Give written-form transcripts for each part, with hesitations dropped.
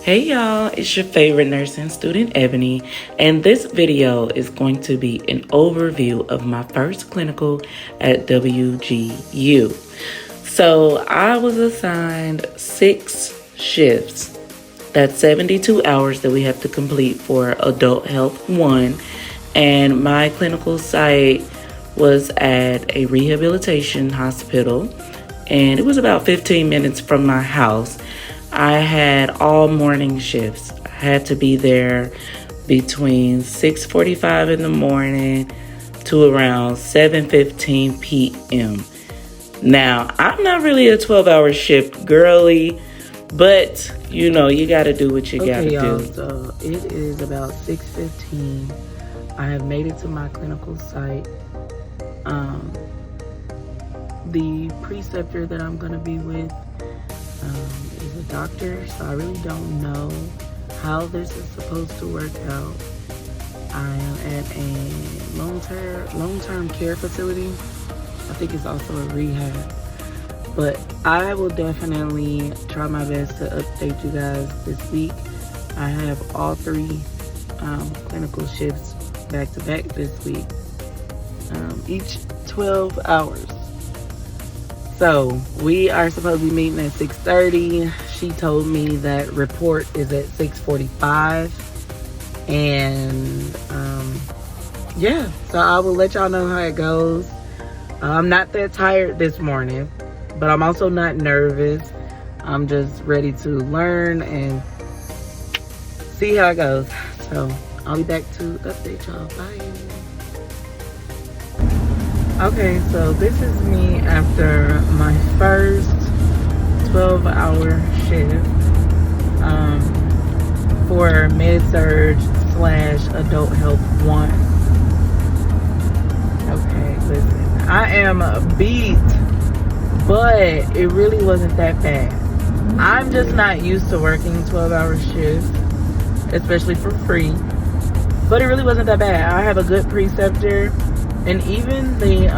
Hey y'all, it's your favorite nursing student Ebony, and this video is going to be an overview of my first clinical at WGU. So I was assigned 6 shifts. That's 72 hours that we have to complete for Adult Health 1, and my clinical site was at a rehabilitation hospital, and it was about 15 minutes from my house. I had all morning shifts. I had to be there between 6:45 in the morning to around 7:15 p.m. Now, I'm not really a 12-hour shift girly, but you know, you gotta do what you gotta y'all, do. so it is about 6:15. I have made it to my clinical site. The preceptor that I'm gonna be with is a doctor, so I really don't know how this is supposed to work out. I am at a long-term care facility. I think it's also a rehab. But I will definitely try my best to update you guys this week. I have all 3 clinical shifts back to back this week, each 12 hours. So we are supposed to be meeting at 6:30. She told me that report is at 6:45. And yeah, so I will let y'all know how it goes. I'm not that tired this morning, but I'm also not nervous. I'm just ready to learn and see how it goes. So I'll be back to update y'all. Bye. Okay, so this is me after my first 12-hour shift for Med-Surg / Adult Health 1. Okay, listen, I am beat, but it really wasn't that bad. I'm just not used to working 12-hour shifts, especially for free, but it really wasn't that bad. I have a good preceptor, and even the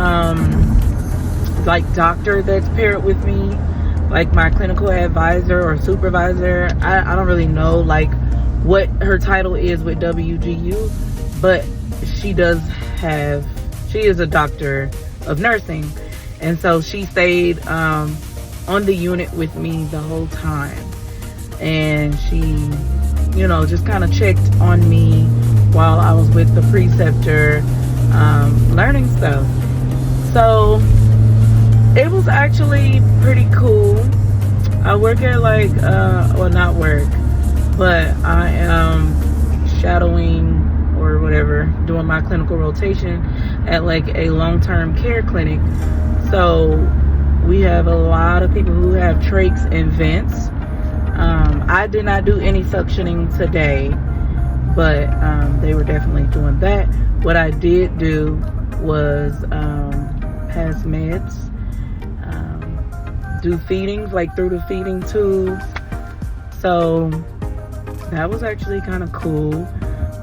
doctor that's paired with me, like my clinical advisor or supervisor, I don't really know like what her title is with WGU, but she is a doctor of nursing, and so she stayed on the unit with me the whole time, and she, you know, just kind of checked on me while I was with the preceptor, learning stuff. So it was actually pretty cool. I work at like well, not work, but I am shadowing or whatever, doing my clinical rotation at like a long-term care clinic. So we have a lot of people who have trachs and vents. I did not do any suctioning today, but they were definitely doing that. What I did do was pass meds, do feedings like through the feeding tubes. So that was actually kind of cool.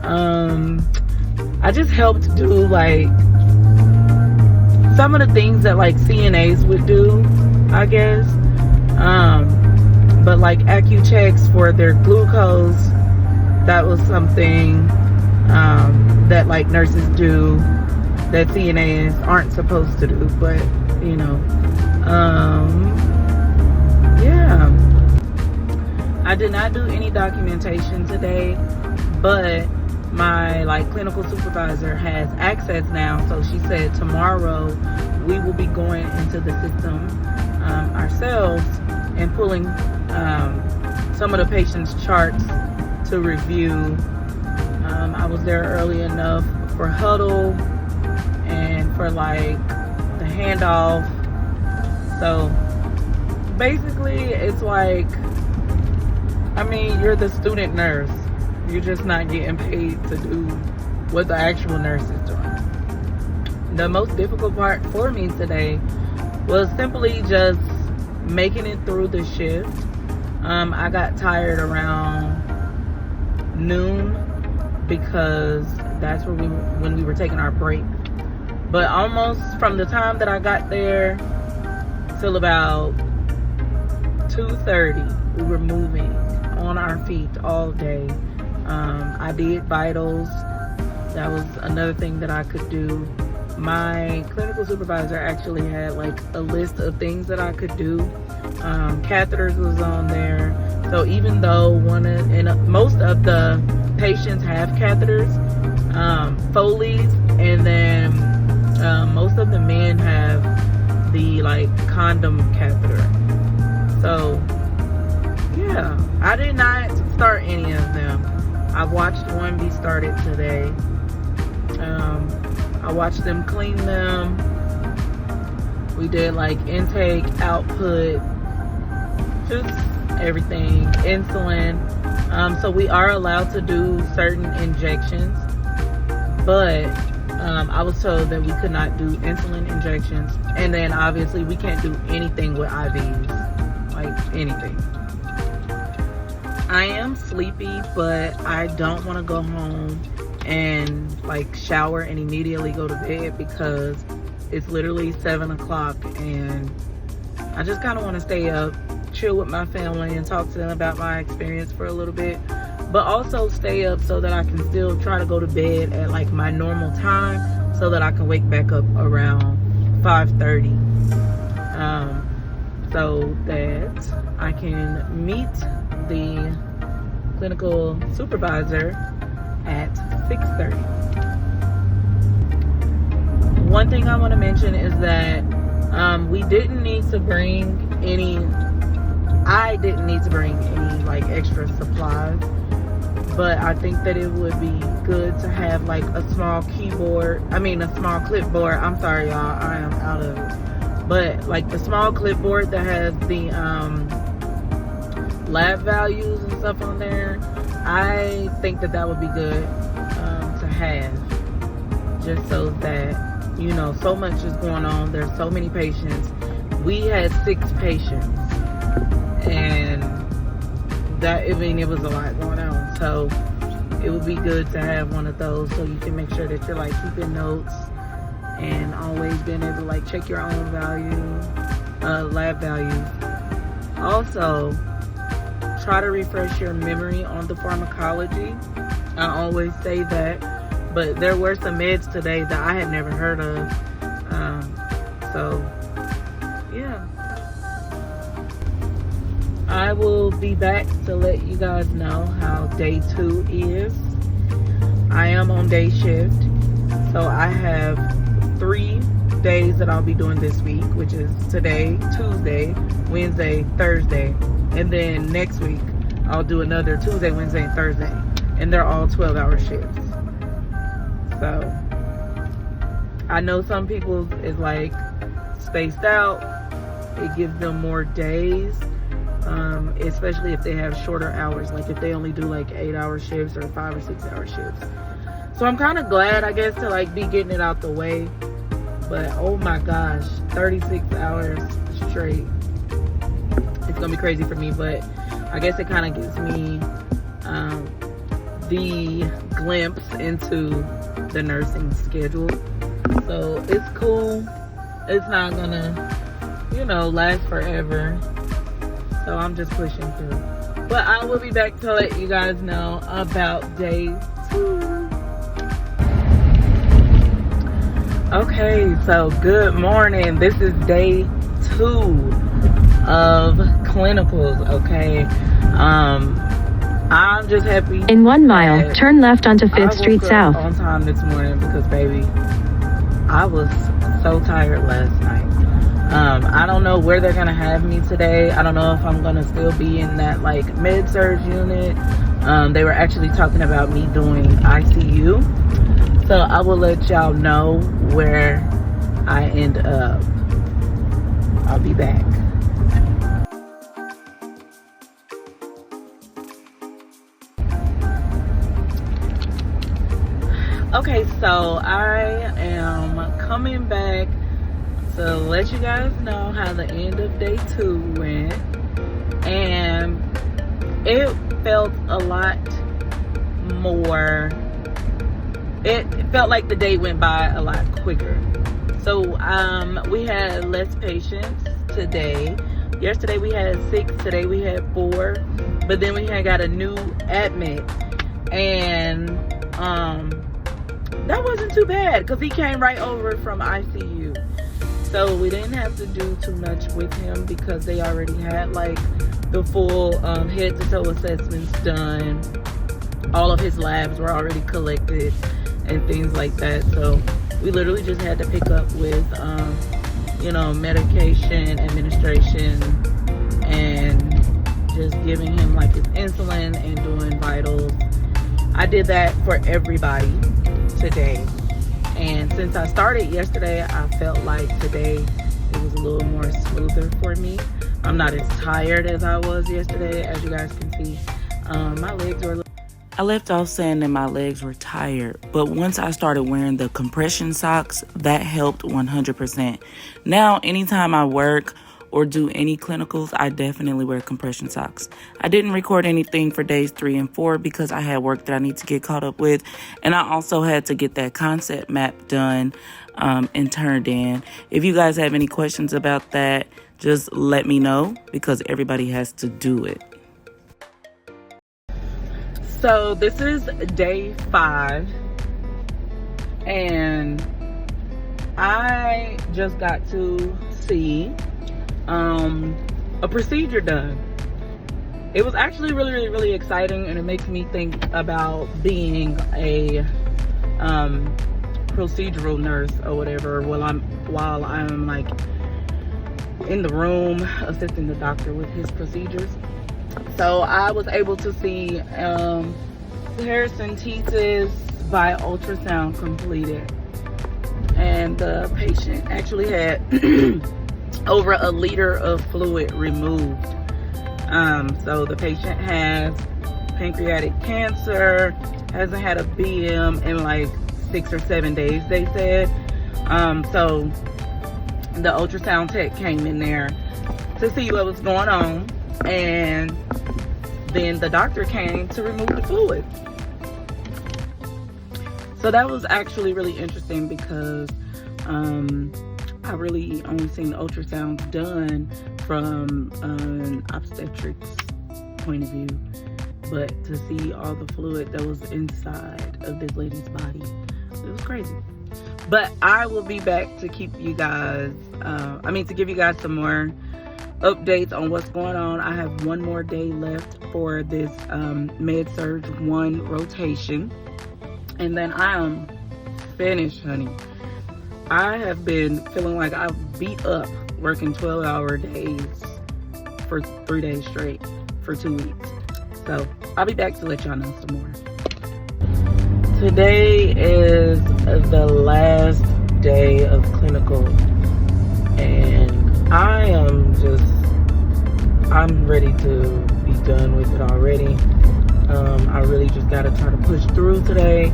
I just helped do like some of the things that like CNAs would do, I guess. But like AccuChecks for their glucose, that was something that like nurses do that CNAs aren't supposed to do. But you know, yeah, I did not do any documentation today, but my like clinical supervisor has access now, so she said tomorrow we will be going into the system ourselves and pulling some of the patient's charts to review. I was there early enough for huddle and for like the handoff. So basically it's like, I mean, you're the student nurse. You're just not getting paid to do what the actual nurse is doing. The most difficult part for me today was simply just making it through the shift. I got tired around noon because that's when we were taking our break. But almost from the time that I got there till about 2:30, we were moving on our feet all day. I did vitals. That was another thing that I could do. My clinical supervisor actually had like a list of things that I could do. Catheters was on there. So even though most of the patients have catheters, Foley's, and then most of the men have the like condom catheter. So yeah, I did not start any of them. I watched one be started today. I watched them clean them. We did like intake, output, just everything, insulin. So we are allowed to do certain injections, but I was told that we could not do insulin injections, and then obviously we can't do anything with IVs, like anything. I am sleepy, but I don't want to go home and like shower and immediately go to bed because it's literally 7 o'clock and I just kind of want to stay up, chill with my family and talk to them about my experience for a little bit, but also stay up so that I can still try to go to bed at like my normal time so that I can wake back up around 5:30, so that I can meet the clinical supervisor at 6:30. One thing I want to mention is that we didn't need to bring any, I didn't need to bring any like extra supplies, but I think that it would be good to have like a small small clipboard. I'm sorry y'all, I am out of it. But like the small clipboard that has the lab values and stuff on there, I think that that would be good to have, just so that, you know, so much is going on. There's so many patients. We had 6 patients, and that, I mean, it was a lot going on. So it would be good to have one of those so you can make sure that you're like keeping notes and always being able to like check your own lab values. Also, try to refresh your memory on the pharmacology. I always say that, but there were some meds today that I had never heard of. So yeah, I will be back to let you guys know how day 2 is. I am on day shift, so I have 3 days that I'll be doing this week, which is today, Tuesday, Wednesday, Thursday, and then next week I'll do another Tuesday, Wednesday, and Thursday, and they're all 12-hour shifts. So I know some people is like spaced out. It gives them more days, especially if they have shorter hours, like if they only do like 8-hour shifts or 5 or 6-hour shifts. So I'm kind of glad, I guess, to like be getting it out the way. But oh my gosh, 36 hours straight, it's gonna be crazy for me. But I guess it kind of gives me the glimpse into the nursing schedule. So it's cool. It's not gonna, you know, last forever. So I'm just pushing through. But I will be back to let you guys know about day 2. Okay, so good morning. This is day 2 of clinicals, okay? I'm just happy. In 1 mile, turn left onto 5th Street South. On time this morning because, baby, I was so tired last night. I don't know where they're gonna have me today. I don't know if I'm gonna still be in that like med-surg unit. They were actually talking about me doing ICU. So I will let y'all know where I end up. I'll be back. Okay, so I am coming back to let you guys know how the end of day 2 went. And it felt a lot more, it felt like the day went by a lot quicker. So we had less patients today, Yesterday we had 6, today we had 4, but then we had got a new admit, and that wasn't too bad because he came right over from ICU. So we didn't have to do too much with him because they already had like the full head to toe assessments done. All of his labs were already collected and things like that. So we literally just had to pick up with you know, medication administration and just giving him like his insulin and doing vitals. I did that for everybody today, and since I started yesterday, I felt like today it was a little more smoother for me. I'm not as tired as I was yesterday. As you guys can see, my legs were I left off saying that my legs were tired, but once I started wearing the compression socks, that helped 100%. Now, anytime I work or do any clinicals, I definitely wear compression socks. I didn't record anything for days 3 and 4 because I had work that I need to get caught up with, and I also had to get that concept map done and turned in. If you guys have any questions about that, just let me know because everybody has to do it. So this is day 5, and I just got to see a procedure done. It was actually really exciting, and it makes me think about being a procedural nurse or whatever while I'm like in the room assisting the doctor with his procedures. So I was able to see paracentesis by ultrasound completed, and the patient actually had over a liter of fluid removed. So the patient has pancreatic cancer, hasn't had a BM in like 6 or 7 days, they said. So the ultrasound tech came in there to see what was going on, and then the doctor came to remove the fluid. So that was actually really interesting because I really only seen ultrasounds done from an obstetrics point of view, but to see all the fluid that was inside of this lady's body, it was crazy. But I will be back to keep you guys, to give you guys some more updates on what's going on. I have 1 more day left for this Med-Surg 1 rotation, and then I am finished, honey. I have been feeling like I've beat up working 12-hour days for 3 days straight for 2 weeks. So I'll be back to let y'all know some more. Today is the last day of clinical, and I'm ready to be done with it already. I really just gotta try to push through today.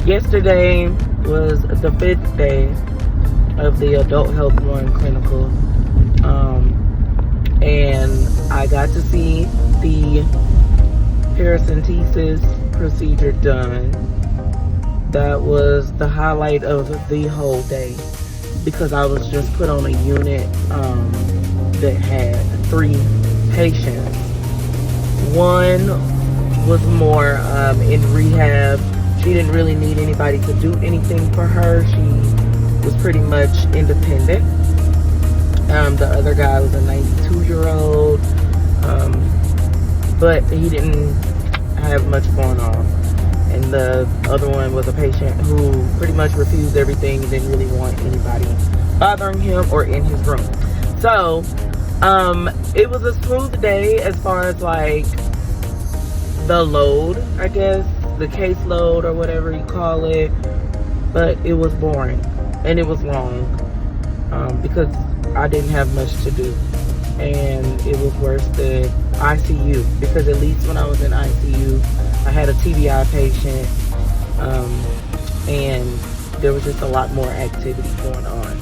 Yesterday was the 5th day of the Adult Health 1 clinical, and I got to see the paracentesis procedure done. That was the highlight of the whole day because I was just put on a unit that had 3 patients. One was more in rehab. She didn't really need anybody to do anything for her. She was pretty much independent. The other guy was a 92-year-old, but he didn't have much going on. And the other one was a patient who pretty much refused everything and didn't really want anybody bothering him or in his room. So it was a smooth day as far as like the load, I guess, the caseload or whatever you call it, but it was boring and it was long because I didn't have much to do, and it was worse than ICU because at least when I was in ICU I had a TBI patient, and there was just a lot more activity going on.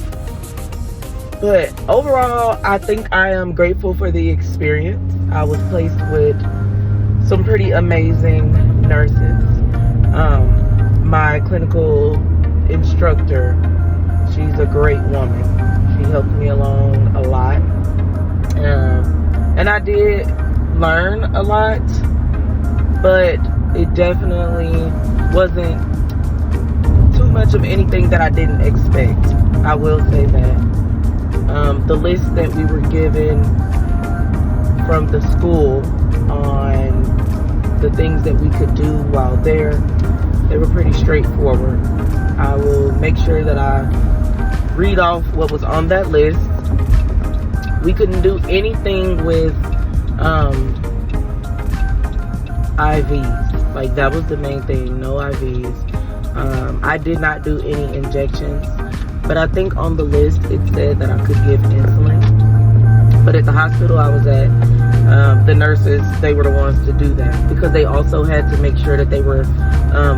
But overall, I think I am grateful for the experience. I was placed with some pretty amazing nurses. My clinical instructor, she's a great woman. She helped me along a lot. And I did learn a lot, but it definitely wasn't too much of anything that I didn't expect. I will say that. The list that we were given from the school on the things that we could do while there, they were pretty straightforward. I will make sure that I read off what was on that list. We couldn't do anything with IVs. Like, that was the main thing, no IVs. I did not do any injections, but I think on the list it said that I could give insulin. But at the hospital I was at, the nurses, they were the ones to do that, because they also had to make sure that they were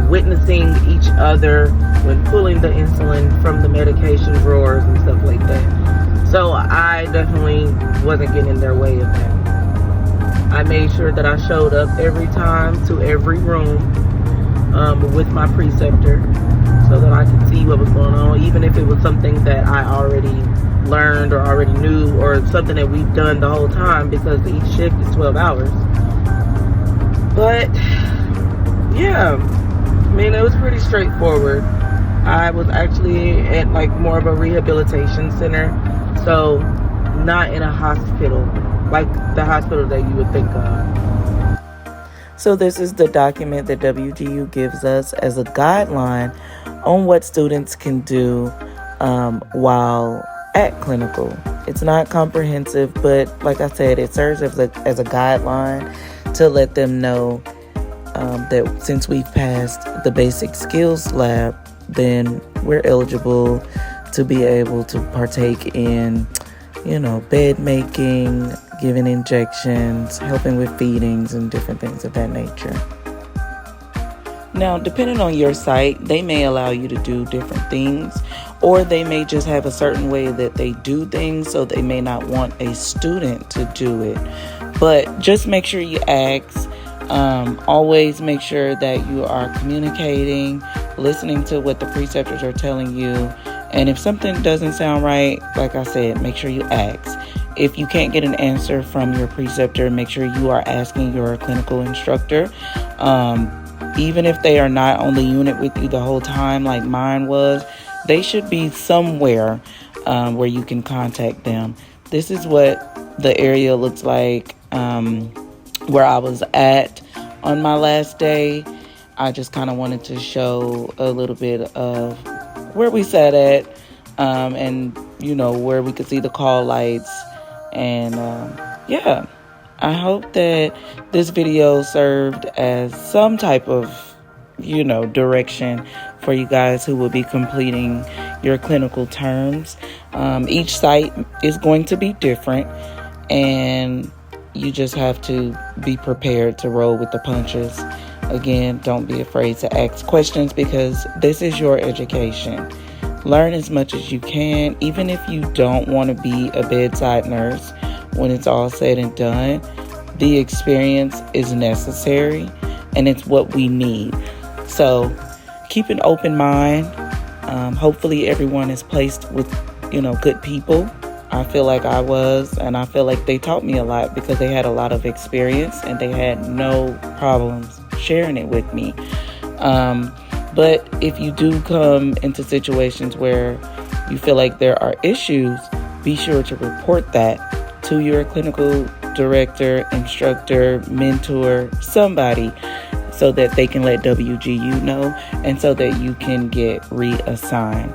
witnessing each other when pulling the insulin from the medication drawers and stuff like that. So I definitely wasn't getting in their way of that. I made sure that I showed up every time to every room with my preceptor, so that I could see what was going on, even if it was something that I already learned or already knew, or something that we've done the whole time, because each shift is 12 hours. But yeah, I mean, it was pretty straightforward. I was actually at like more of a rehabilitation center, so not in a hospital, like the hospital that you would think of. So this is the document that WGU gives us as a guideline on what students can do while at clinical. It's not comprehensive, but like I said, it serves as a guideline to let them know that since we've passed the basic skills lab, then we're eligible to be able to partake in, bed making, giving injections, helping with feedings, and different things of that nature. Now, depending on your site, they may allow you to do different things, or they may just have a certain way that they do things, so they may not want a student to do it. But just make sure you ask. Always make sure that you are communicating, listening to what the preceptors are telling you. And if something doesn't sound right, like I said, make sure you ask. If you can't get an answer from your preceptor, make sure you are asking your clinical instructor. Even if they are not on the unit with you the whole time, like mine was, they should be somewhere where you can contact them. This is what the area looks like where I was at on my last day. I just kind of wanted to show a little bit of where we sat at, and where we could see the call lights. And yeah, I hope that this video served as some type of direction for you guys who will be completing your clinical terms. Each site is going to be different, and you just have to be prepared to roll with the punches. Again, don't be afraid to ask questions, because this is your education. Learn as much as you can, even if you don't want to be a bedside nurse. When it's all said and done, the experience is necessary, and it's what we need. So keep an open mind. Hopefully everyone is placed with, good people. I feel like I was, and I feel like they taught me a lot, because they had a lot of experience and they had no problems sharing it with me. But if you do come into situations where you feel like there are issues, be sure to report that to your clinical director, instructor, mentor, somebody, so that they can let WGU know, and so that you can get reassigned.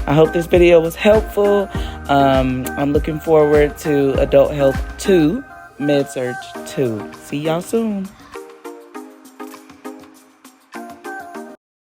I hope this video was helpful. I'm looking forward to Adult Health 2, Med Surg 2. See y'all soon.